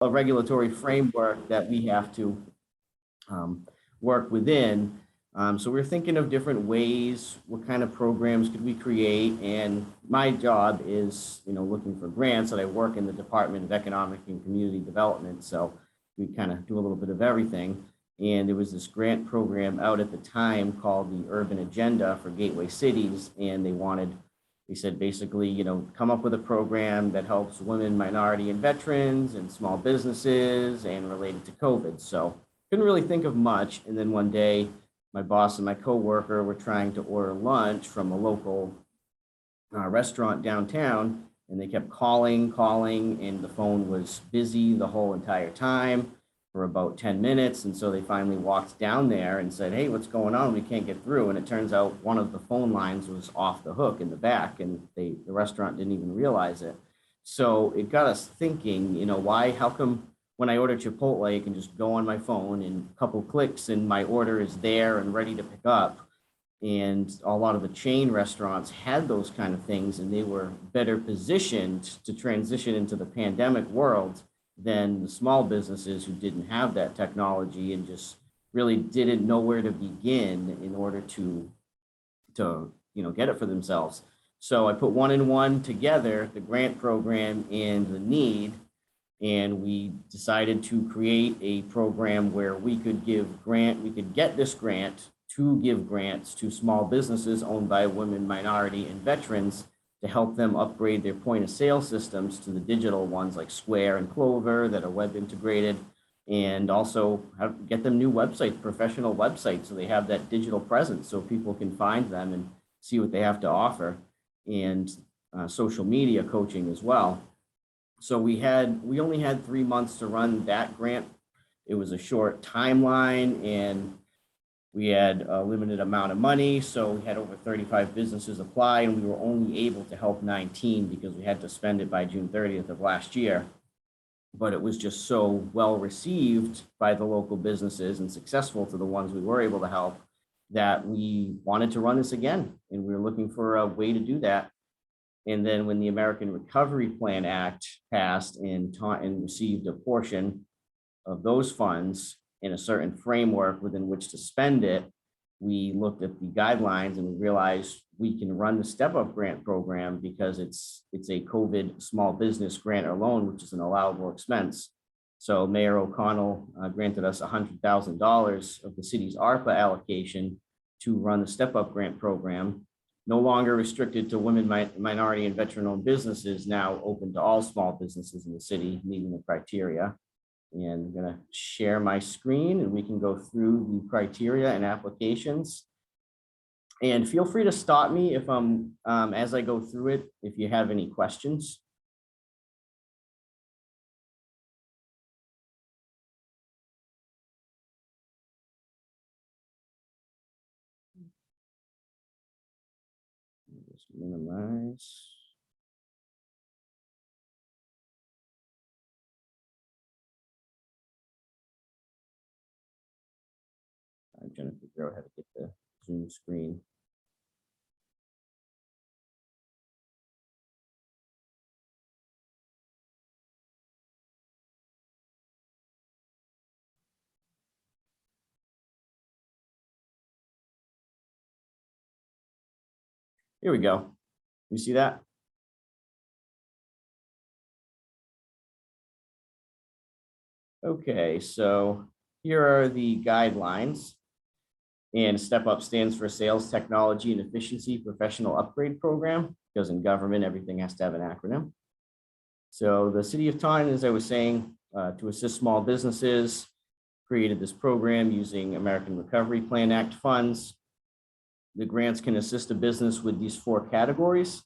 a regulatory framework that we have to work within. So we're thinking of different ways, what kind of programs could we create? And my job is, looking for grants, that I work in the Department of Economic and Community Development. So we kind of do a little bit of everything. And there was this grant program out at the time called the Urban Agenda for Gateway Cities. And they said basically, come up with a program that helps women, minority, and veterans and small businesses and related to COVID. So couldn't really think of much. And then one day, my boss and my coworker were trying to order lunch from a local restaurant downtown, and they kept calling, and the phone was busy the whole entire time for about 10 minutes. And so they finally walked down there and said, "Hey, what's going on? We can't get through." And it turns out one of the phone lines was off the hook in the back, and the restaurant didn't even realize it. So it got us thinking, how come when I order Chipotle, I can just go on my phone and a couple clicks and my order is there and ready to pick up. And a lot of the chain restaurants had those kind of things, and they were better positioned to transition into the pandemic world than the small businesses who didn't have that technology and just really didn't know where to begin in order to get it for themselves. So I put one and one together, the grant program and the need, and we decided to create a program where we could get this grant to give grants to small businesses owned by women, minority, and veterans to help them upgrade their point of sale systems to the digital ones like Square and Clover that are web integrated, and also get them new websites, professional websites, so they have that digital presence so people can find them and see what they have to offer, and social media coaching as well. So we only had 3 months to run that grant. It was a short timeline, and we had a limited amount of money. So we had over 35 businesses apply, and we were only able to help 19 because we had to spend it by June 30th of last year. But it was just so well received by the local businesses and successful to the ones we were able to help that we wanted to run this again. And we were looking for a way to do that. And then when the American Recovery Plan Act passed and received a portion of those funds in a certain framework within which to spend it, we looked at the guidelines and we realized we can run the step-up grant program because it's a COVID small business grant or loan, which is an allowable expense. So Mayor O'Connell granted us $100,000 of the city's ARPA allocation to run the step-up grant program. No longer restricted to women, minority, and veteran-owned businesses, now open to all small businesses in the city meeting the criteria. And I'm going to share my screen and we can go through the criteria and applications. And feel free to stop me if as I go through it, if you have any questions. Just minimize. I'm trying to figure out how to get the Zoom screen. Here we go. You see that? Okay, so here are the guidelines. And STEP UP stands for Sales Technology and Efficiency Professional Upgrade Program, because in government, everything has to have an acronym. So the City of Taunton, as I was saying, to assist small businesses, created this program using American Recovery Plan Act funds. The grants can assist a business with these 4 categories: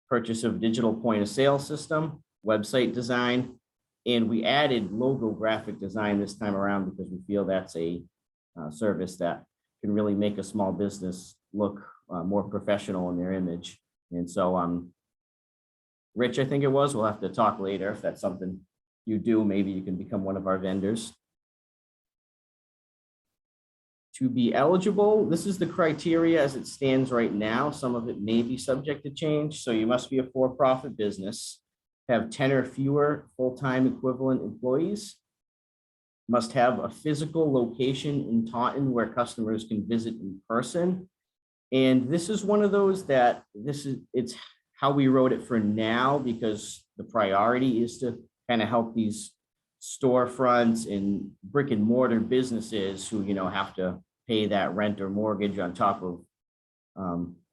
purchase of digital point of sale system, website design, and we added logo graphic design this time around because we feel that's a service that can really make a small business look more professional in their image. And so Rich, I think it was, we'll have to talk later if that's something you do. Maybe you can become one of our vendors. To be eligible, this is the criteria as it stands right now. Some of it may be subject to change. So you must be a for-profit business. have 10 or fewer full-time equivalent employees, must have a physical location in Taunton where customers can visit in person. And this is one of those that it's how we wrote it for now, because the priority is to kind of help these storefronts and brick and mortar businesses who, have to pay that rent or mortgage on top of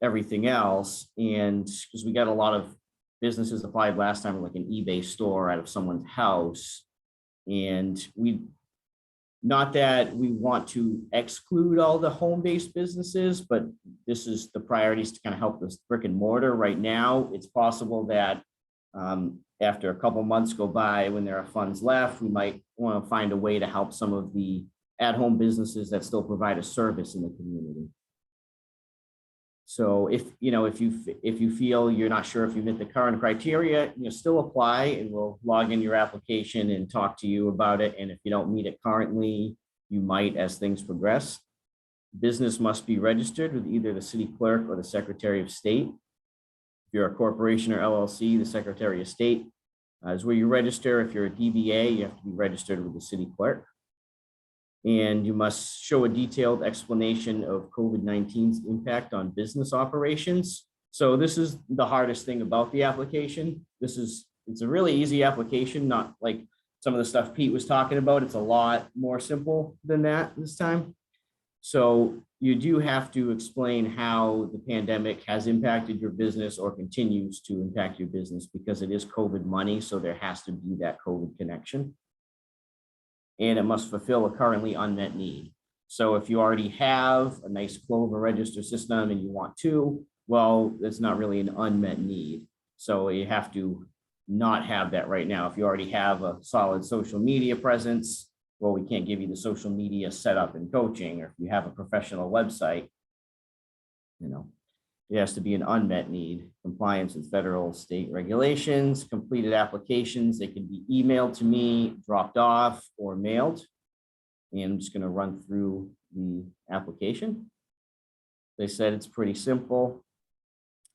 everything else. And because we got a lot of businesses applied last time, like an eBay store out of someone's house. And not that we want to exclude all the home-based businesses, but this is the priorities to kind of help this brick and mortar right now. It's possible that after a couple months go by, when there are funds left, we might want to find a way to help some of the at-home businesses that still provide a service in the community. So if you feel you're not sure if you meet the current criteria, still apply, and we'll log in your application and talk to you about it. And if you don't meet it currently, you might as things progress. Business must be registered with either the city clerk or the Secretary of State. If you're a corporation or LLC, the Secretary of State is where you register. If you're a DBA, you have to be registered with the city clerk. And you must show a detailed explanation of COVID-19's impact on business operations. So this is the hardest thing about the application. It's a really easy application, not like some of the stuff Pete was talking about. It's a lot more simple than that this time. So you do have to explain how the pandemic has impacted your business or continues to impact your business, because it is COVID money. So there has to be that COVID connection. And it must fulfill a currently unmet need. So if you already have a nice Clover register system and you want to, well, it's not really an unmet need. So you have to not have that right now. If you already have a solid social media presence, well, we can't give you the social media setup and coaching. Or if you have a professional website, it has to be an unmet need. Compliance with federal, state regulations, completed applications. They can be emailed to me, dropped off, or mailed. And I'm just going to run through the application. They said it's pretty simple.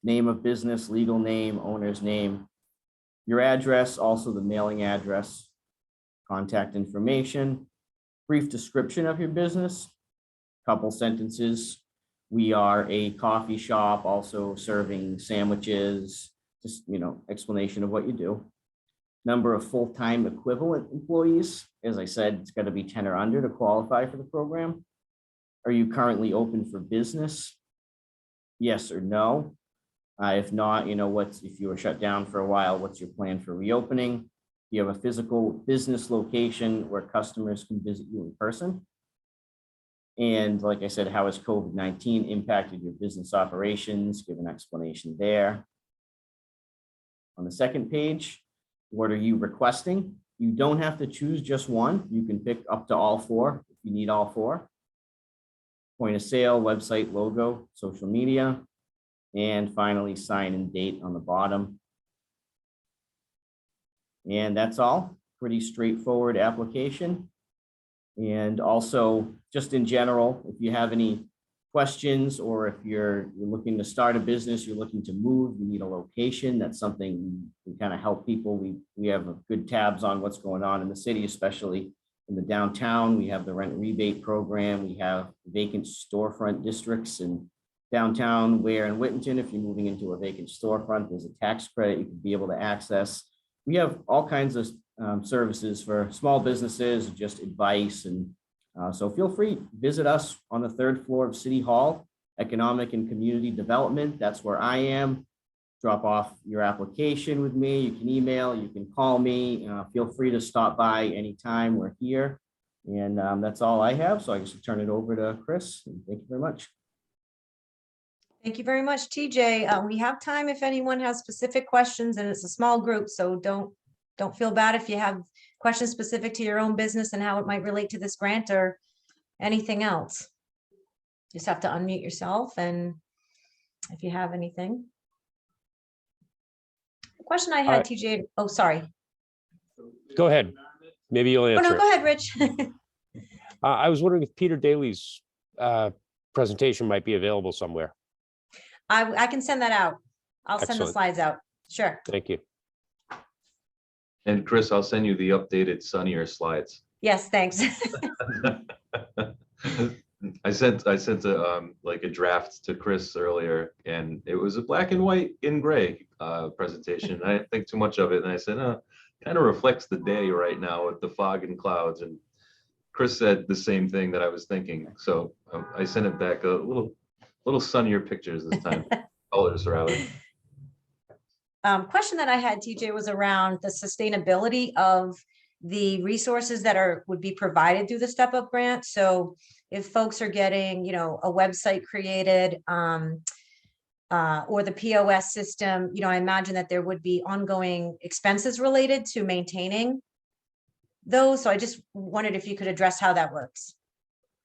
Name of business, legal name, owner's name, your address, also the mailing address, contact information, brief description of your business, couple sentences. We are a coffee shop, also serving sandwiches, just, explanation of what you do. Number of full-time equivalent employees. As I said, it's got to be 10 or under to qualify for the program. Are you currently open for business? Yes or no? If not, if you were shut down for a while, what's your plan for reopening? You have a physical business location where customers can visit you in person. And like I said, how has COVID-19 impacted your business operations? Give an explanation there. On the second page, what are you requesting? You don't have to choose just one. You can pick up to all four if you need all four. Point of sale, website, logo, social media, and finally sign and date on the bottom. And that's all. Pretty straightforward application. And also, just in general, if you have any questions, or if you're looking to start a business, you're looking to move, you need a location, that's something we kind of help people. We have good tabs on what's going on in the city, especially in the downtown. We have the rent rebate program. We have vacant storefront districts in downtown Ware and Whittington. If you're moving into a vacant storefront, there's a tax credit you can be able to access. We have all kinds of services for small businesses, just advice. And so feel free, visit us on the third floor of City Hall, Economic and Community Development. That's where I am. Drop off your application with me. You can email, you can call me. Feel free to stop by anytime. We're here. And that's all I have. So I guess I'll turn it over to Chris. And thank you very much. Thank you very much, TJ. We have time if anyone has specific questions, and it's a small group, so don't feel bad if you have questions specific to your own business and how it might relate to this grant or anything else. Just have to unmute yourself, and if you have anything. The question I had, TJ, oh, sorry. Go ahead. Maybe you'll answer. Oh, no, go ahead, Rich. I was wondering if Peter Daley's presentation might be available somewhere. I can send that out. I'll send the Excellent. slides out. Sure. Thank you. And Chris, I'll send you the updated sunnier slides. Yes, thanks. I sent like a draft to Chris earlier, and it was a black and white in gray presentation. I didn't think too much of it, and I said, kind of reflects the day right now with the fog and clouds. And Chris said the same thing that I was thinking. So I sent it back a little sunnier pictures this time, colors rather. Question that I had, TJ, was around the sustainability of the resources that would be provided through the Step Up grant. So if folks are getting, a website created, or the POS system, I imagine that there would be ongoing expenses related to maintaining those. So I just wondered if you could address how that works.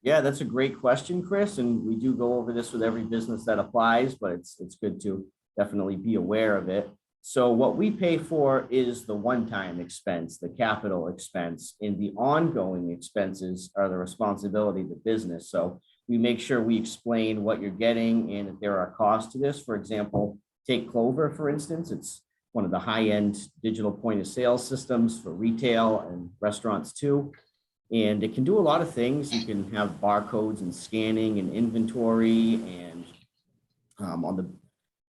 Yeah, that's a great question, Chris. And we do go over this with every business that applies, but it's good to definitely be aware of it. So what we pay for is the one-time expense, the capital expense, and the ongoing expenses are the responsibility of the business. So we make sure we explain what you're getting and if there are costs to this. For example, take Clover, for instance. It's one of the high-end digital point of sale systems for retail and restaurants too. And it can do a lot of things. You can have barcodes and scanning and inventory and on the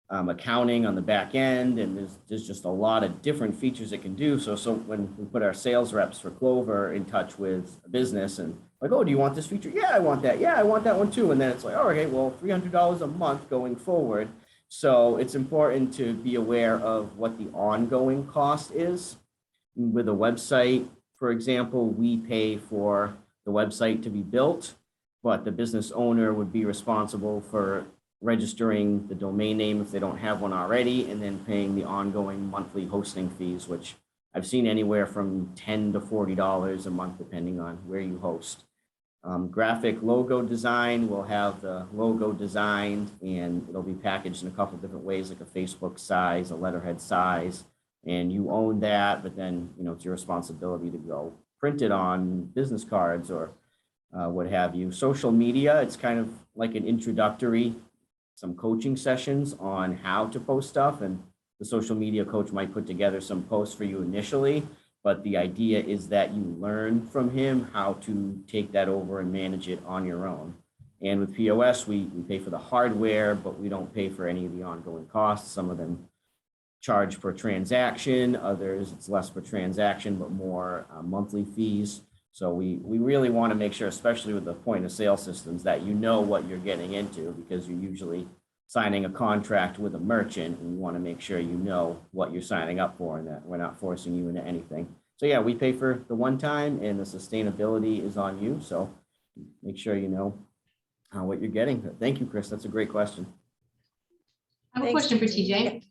accounting on the back end, and there's just a lot of different features it can do. So when we put our sales reps for Clover in touch with a business and like, oh, do you want this feature? Yeah, I want that. Yeah, I want that one too. And then it's like, oh, okay, well, $300 a month going forward. So it's important to be aware of what the ongoing cost is. With a website, for example, we pay for the website to be built, but the business owner would be responsible for registering the domain name if they don't have one already, and then paying the ongoing monthly hosting fees, which I've seen anywhere from $10 to $40 a month, depending on where you host. Graphic logo design, we'll have the logo designed and it'll be packaged in a couple different ways, like a Facebook size, a letterhead size, and you own that, but then, it's your responsibility to go print it on business cards or what have you. Social media, it's kind of like an introductory, some coaching sessions on how to post stuff, and the social media coach might put together some posts for you initially, but the idea is that you learn from him how to take that over and manage it on your own. And with POS, we pay for the hardware, but we don't pay for any of the ongoing costs. Some of them charge per transaction, others it's less per transaction, but more monthly fees. So we really want to make sure, especially with the point of sale systems, that you know what you're getting into, because you're usually signing a contract with a merchant and you want to make sure you know what you're signing up for and that we're not forcing you into anything. So yeah, we pay for the one time and the sustainability is on you. So make sure you know what you're getting. Thank you, Chris. That's a great question. I have a Thanks, question for TJ.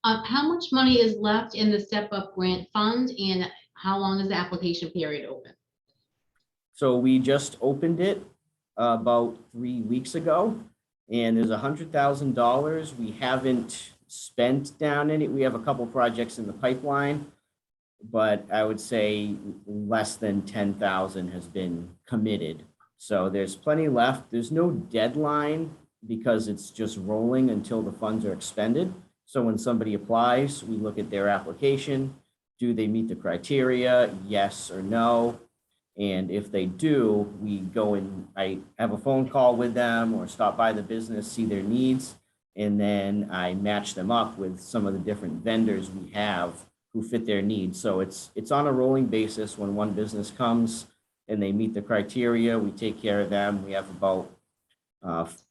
TJ. How much money is left in the Step Up Grant Fund, and how long is the application period open? So we just opened it about 3 weeks ago, and there's $100,000 we haven't spent down in it. We have a couple projects in the pipeline, but I would say less than 10,000 has been committed. So there's plenty left. There's no deadline because it's just rolling until the funds are expended. So when somebody applies, we look at their application. Do they meet the criteria? Yes or no? And if they do, we go and I have a phone call with them or stop by the business, see their needs, and then I match them up with some of the different vendors we have who fit their needs. So it's on a rolling basis. When one business comes and they meet the criteria, we take care of them. We have about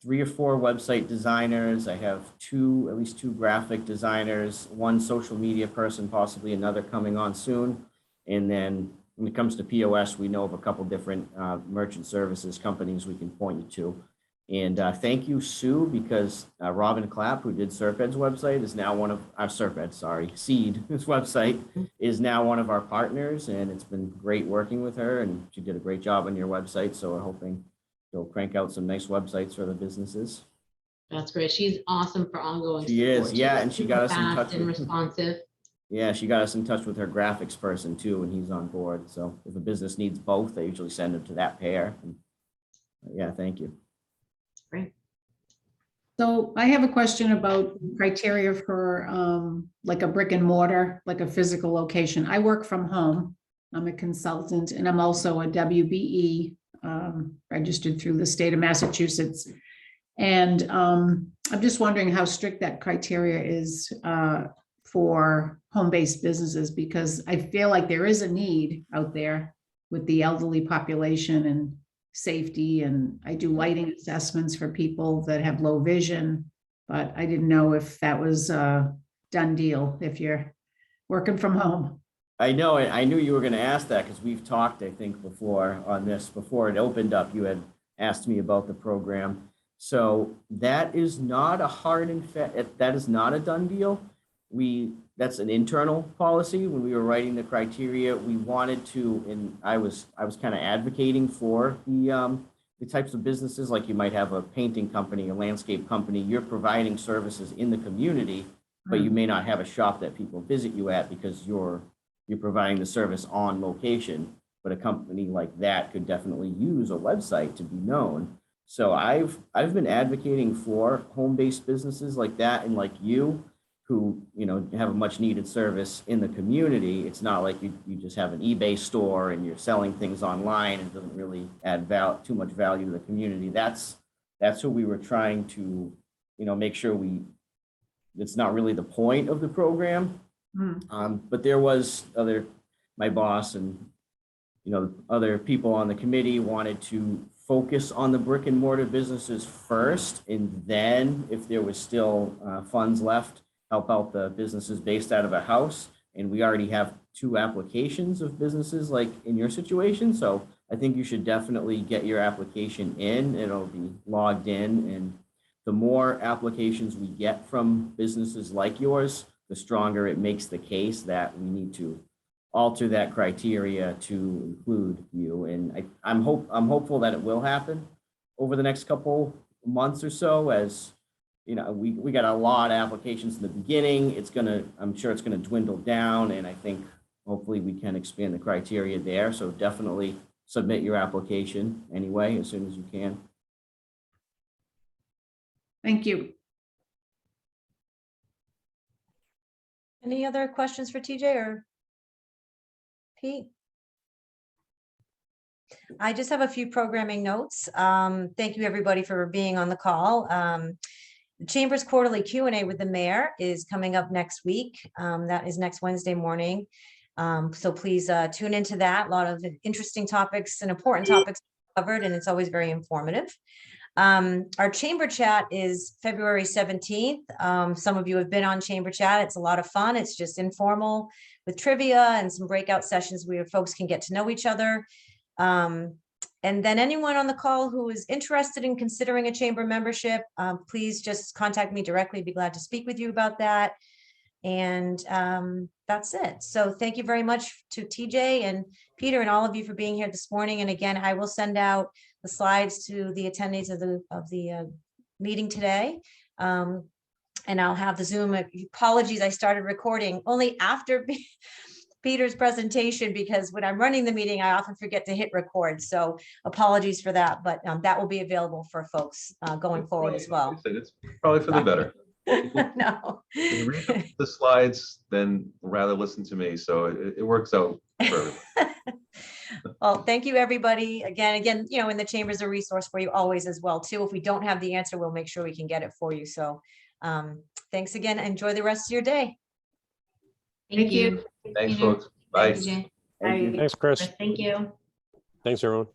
3 or 4 website designers. I have at least two graphic designers, one social media person, possibly another coming on soon. And then when it comes to POS, we know of a couple different merchant services companies we can point you to. And thank you, Sue, because Robin Clapp, who did Serped's website, is now one of our Seed's website is now one of our partners. And it's been great working with her, and she did a great job on your website. So we're hoping she'll crank out some nice websites for the businesses. That's great. She's awesome for ongoing. She is, support. yeah, She's and she got us in fast touch and with responsive. Yeah, she got us in touch with her graphics person too, and he's on board. So if a business needs both, they usually send them to that pair. And, yeah, thank you. Great. So I have a question about criteria for like a brick and mortar, like a physical location. I work from home. I'm a consultant and I'm also a WBE registered through the state of Massachusetts. And I'm just wondering how strict that criteria is for home-based businesses, because I feel like there is a need out there with the elderly population and safety, and I do lighting assessments for people that have low vision, but I didn't know if that was a done deal if you're working from home. I know, I knew you were going to ask that because we've talked, I think, before on this, before it opened up, you had asked me about the program. So that is not a hard and fast, that is not a done deal. That's an internal policy. When we were writing the criteria, we wanted to, and I was kind of advocating for the types of businesses, like you might have a painting company, a landscape company, you're providing services in the community, but you may not have a shop that people visit you at because you're providing the service on location. But a company like that could definitely use a website to be known. So I've been advocating for home-based businesses like that, and like you, who, you know, have a much needed service in the community. It's not like you just have an eBay store and you're selling things online and it doesn't really add too much value to the community. That's who we were trying to, you know, make sure it's not really the point of the program. But there was my boss and, you know, other people on the committee wanted to focus on the brick and mortar businesses first, and then if there was still funds left, help out the businesses based out of a house. And we already have 2 applications of businesses like in your situation. So I think you should definitely get your application in. It'll be logged in. And the more applications we get from businesses like yours, the stronger it makes the case that we need to alter that criteria to include you. And I'm hopeful that it will happen over the next couple months or so. As you know, we got a lot of applications in the beginning. I'm sure it's gonna dwindle down, and I think hopefully we can expand the criteria there. So definitely submit your application anyway as soon as you can. Thank you. Any other questions for TJ or Pete? I just have a few programming notes. Thank you, everybody, for being on the call. The Chamber's quarterly Q&A with the mayor is coming up next week. That is next Wednesday morning. So please tune into that. A lot of interesting topics and important topics covered, and it's always very informative. Our Chamber chat is February 17th. Some of you have been on Chamber chat. It's a lot of fun. It's just informal with trivia and some breakout sessions where folks can get to know each other. And then anyone on the call who is interested in considering a Chamber membership, please just contact me directly. I'd be glad to speak with you about that. And that's it. So thank you very much to TJ and Peter and all of you for being here this morning. And again, I will send out the slides to the attendees of the meeting today. And I'll have the Zoom. Apologies, I started recording only after Peter's presentation, because when I'm running the meeting, I often forget to hit record. So apologies for that, but that will be available for folks going forward as well. It's probably for the better. No. You read the slides, then rather listen to me. So it works out for everyone. Well, thank you, everybody. Again, you know, in the Chamber's a resource for you always as well, too. If we don't have the answer, we'll make sure we can get it for you. So thanks again. Enjoy the rest of your day. Thank you. Thanks, Peter. folks. Bye. Thank you, Jay. Thank you. Thanks, Chris. Thank you. Thanks, everyone.